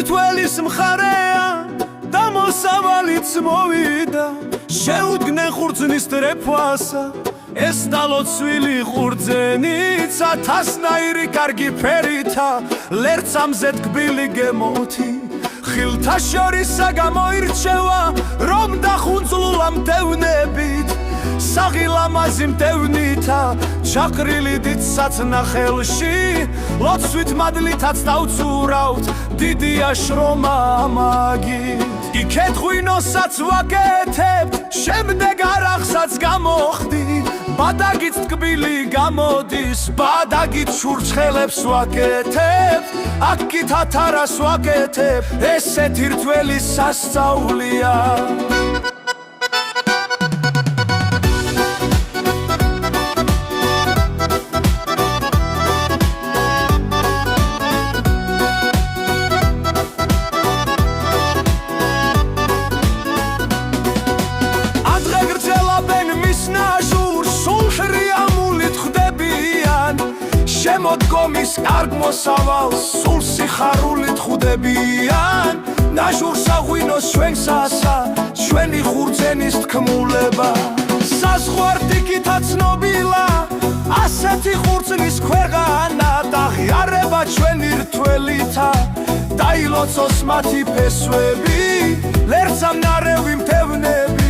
რთველის მხარეა და მოსავალიც მოვიდა შეუდგნენ ხურძნის დრეფვასა ეს დალოცვილი ხურძენიცა თასნაირი კარგი ფერითა ლერწამზე ტკბილი გემოთი ხილთა შორისა გამოირჩევა რომ დახუნძლულა მდევნებით საღილამაზი მდევნითა ჩაყრილი დიდ საწნახელში ლოცვით მადლითაც დავწურავთ დიდია შრომა ამაგით იქეთ ღვინოსაც ვაკეთებთ შემდეგ არახსაც გამოხდი ბადაგით ტკბილი გამოდის ბადაგით შურჩხელებს ვაკეთებთ აქით ათარას ვაკეთებ ესეთი რთველი სასწაულია შემოდგომის კარგ მოსავალს სულ სიხარულით ხვდებიან ნაჟურსა ღვინოს ჩვენსასა ჩვენი ხურძენის თქმულება საზღვარდიკითა ცნობილა ასეთი ხურძნის ქვეყანა დაღიარება ჩვენი რთველითა დაილოცოს მათი ფესვები ლერწამ ნარევი მდევნები